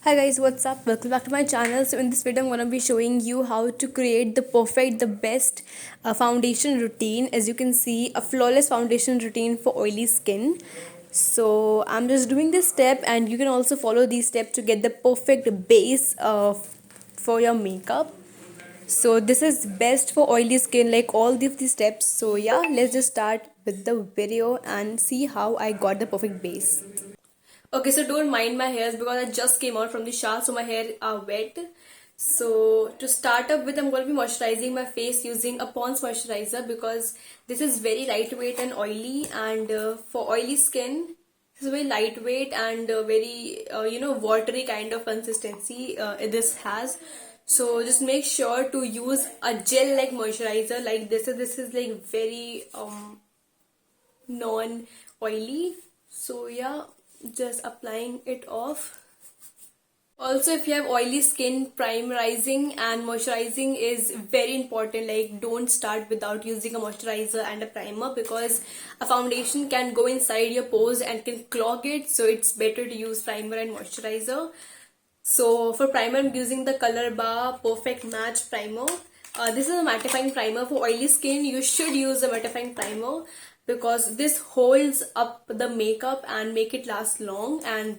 Hi guys, what's up? Welcome back to my channel. So in this video, I'm gonna be showing you how to create the best foundation routine. As you can see, a flawless foundation routine for oily skin. So I'm just doing this step, and you can also follow these steps to get the perfect base for your makeup. So this is best for oily skin, like all of these steps. So yeah, let's just start with the video and see how I got the perfect base. Okay, so don't mind my hairs because I just came out from the shower, so my hair are wet. So to start up with, I'm going to be moisturizing my face using a Pond's moisturizer because this is very lightweight and oily, and for oily skin, this is very lightweight and very watery kind of consistency this has. So just make sure to use a gel like moisturizer like this. This is like very non oily. So yeah, just applying it off. Also, if you have oily skin, primerizing and moisturizing is very important. Like, don't start without using a moisturizer and a primer because a foundation can go inside your pores and can clog it. So it's better to use primer and moisturizer. So for primer, I'm using the Colorbar Perfect Match Primer. This is a mattifying primer. For oily skin, you should use a mattifying primer because this holds up the makeup and make it last long, and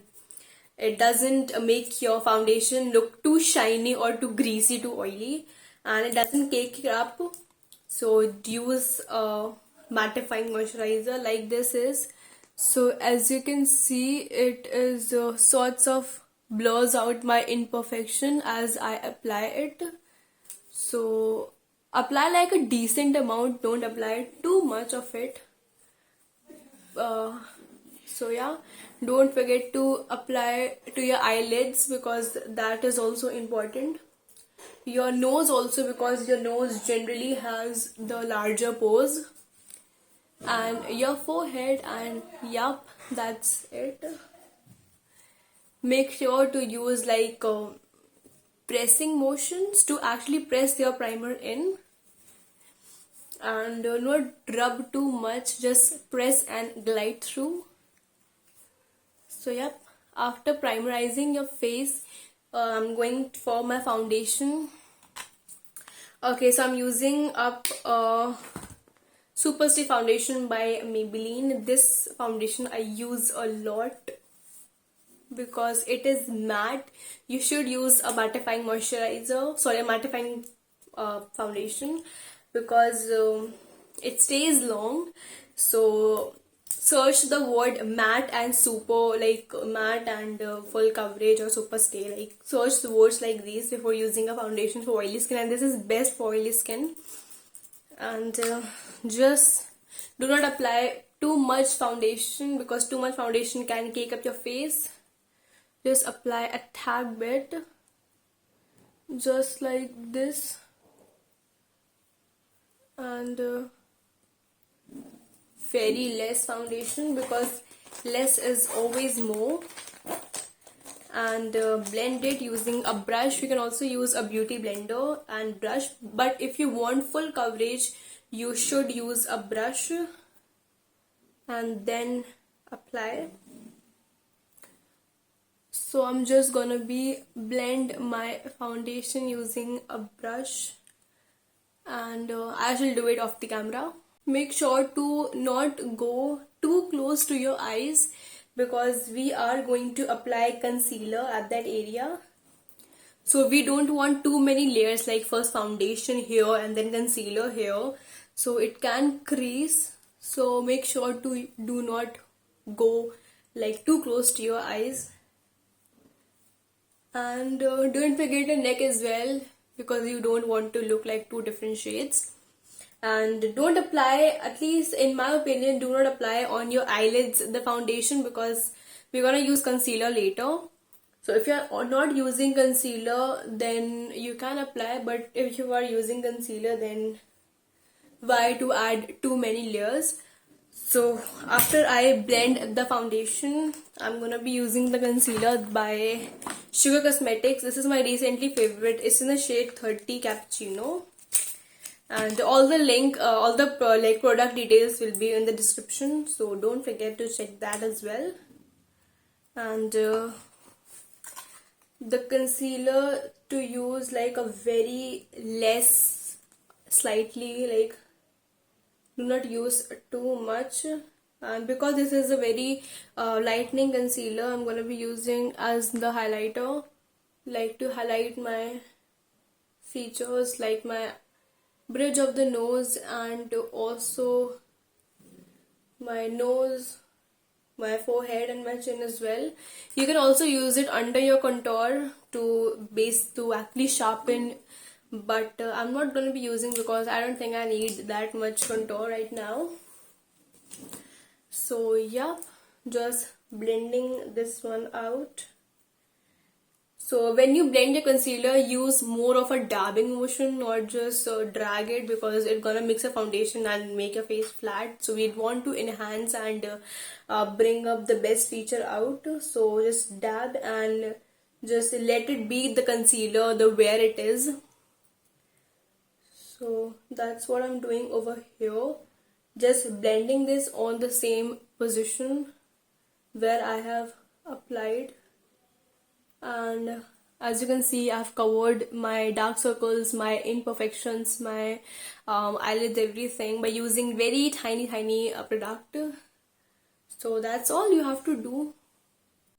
it doesn't make your foundation look too shiny or too greasy, too oily, and it doesn't cake it up. So use a mattifying moisturizer like this is. So as you can see, it is sorts of blurs out my imperfection as I apply it. So apply like a decent amount, don't apply too much of it. So yeah, don't forget to apply to your eyelids because that is also important. Your nose also, because your nose generally has the larger pores, and your forehead, and yup, that's it. Make sure to use like pressing motions to actually press your primer in, and not rub too much, just press and glide through. So yep, after primerizing your face, I'm going for my foundation. Okay, so I'm using up Super Stay Foundation by Maybelline. This foundation I use a lot because it is matte. You should use a mattifying moisturizer, sorry, a mattifying foundation because it stays long. So search the word matte and super, like matte and full coverage, or super stay, like search the words like these before using a foundation for oily skin, and this is best for oily skin. And just do not apply too much foundation because too much foundation can cake up your face. Just apply a tad bit, just like this, and very less foundation because less is always more. And blend it using a brush. You can also use a beauty blender and brush, but if you want full coverage, you should use a brush and then apply. So I'm just gonna be blend my foundation using a brush, and I shall do it off the camera. Make sure to not go too close to your eyes because we are going to apply concealer at that area. So we don't want too many layers, like first foundation here and then concealer here. So it can crease. So make sure to do not go like too close to your eyes. And don't forget your neck as well because you don't want to look like two different shades. And don't apply, at least in my opinion, do not apply on your eyelids the foundation because we're gonna use concealer later. So if you're not using concealer, then you can apply, but if you are using concealer, then why to add too many layers? So after I blend the foundation, I'm gonna be using the concealer by Sugar Cosmetics. This is my recently favorite. It's in the shade 30 Cappuccino, and all the link, all the like product details will be in the description. So don't forget to check that as well. And the concealer to use like a very less, slightly, like do not use too much. And because this is a very lightening concealer, I'm gonna be using as the highlighter, like to highlight my features, like my bridge of the nose, and also my nose, my forehead and my chin as well. You can also use it under your contour to actually sharpen, but I'm not going to be using because I don't think I need that much contour right now. So yeah, just blending this one out. So when you blend your concealer, use more of a dabbing motion, not just drag it, because it's gonna mix a foundation and make your face flat. So we want to enhance and bring up the best feature out. So just dab and just let it be the concealer the where it is. So that's what I'm doing over here. Just blending this on the same position where I have applied. And as you can see, I've covered my dark circles, my imperfections, my eyelids, everything by using very tiny product. So that's all you have to do.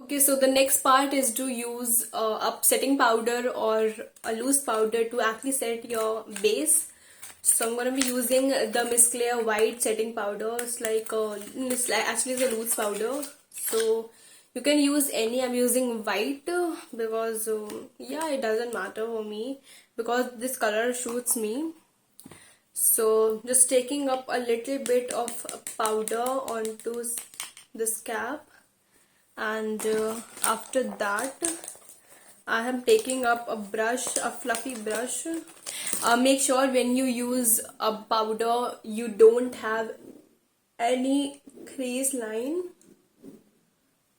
Okay, so the next part is to use a setting powder or a loose powder to actually set your base. So I'm gonna be using the Miss Claire white setting powder. It's like actually it's a loose powder. So you can use any. I'm using white because yeah, it doesn't matter for me because this color suits me. So just taking up a little bit of powder onto this cap, and after that I am taking up a brush, a fluffy brush. Make sure when you use a powder you don't have any crease line.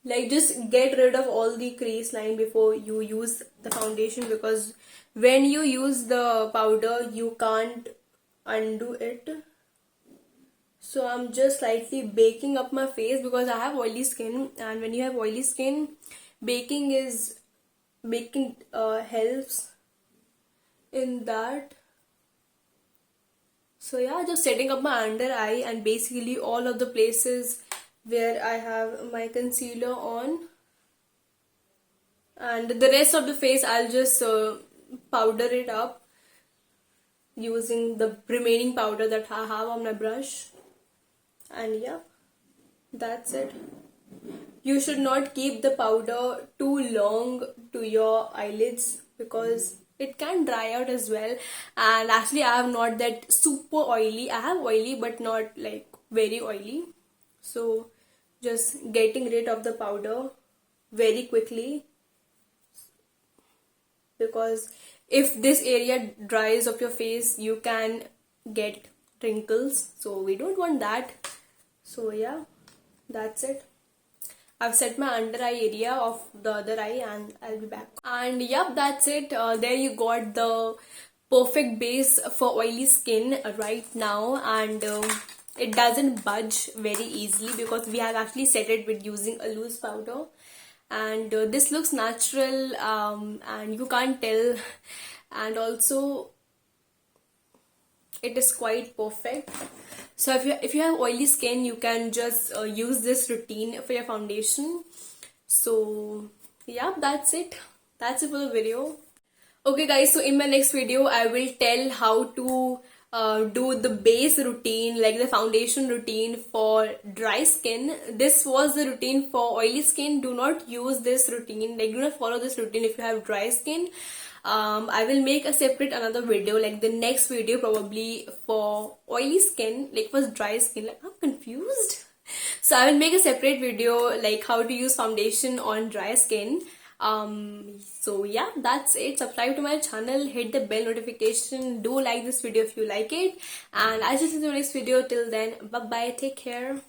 Like just get rid of all the crease line before you use the foundation, because when you use the powder you can't undo it. So I'm just slightly baking up my face because I have oily skin, and when you have oily skin, baking helps in that. So yeah, just setting up my under eye and basically all of the places where I have my concealer on, and the rest of the face I'll just powder it up using the remaining powder that I have on my brush. And yeah, that's it. You should not keep the powder too long to your eyelids because it can dry out as well. And actually I have not that super oily. I have oily but not like very oily. So just getting rid of the powder very quickly, because if this area dries up your face you can get wrinkles, so we don't want that. So yeah, that's it. I've set my under eye area of the other eye and I'll be back. And yep, that's it. There you got the perfect base for oily skin right now, and it doesn't budge very easily because we have actually set it with using a loose powder. And this looks natural, and you can't tell, and also it is quite perfect. So if you have oily skin, you can just use this routine for your foundation. So yeah, that's it for the video. Okay guys, so in my next video I will tell how to do the base routine, like the foundation routine for dry skin. This was the routine for oily skin. Do not use this routine, like do not follow this routine if you have dry skin. I will make a separate another video, like the next video probably for oily skin, like for dry skin. Like I'm confused. So I will make a separate video like how to use foundation on dry skin. So yeah, that's it. Subscribe to my channel, hit the bell notification, do like this video if you like it, and I'll just see you in the next video. Till then, bye bye, take care.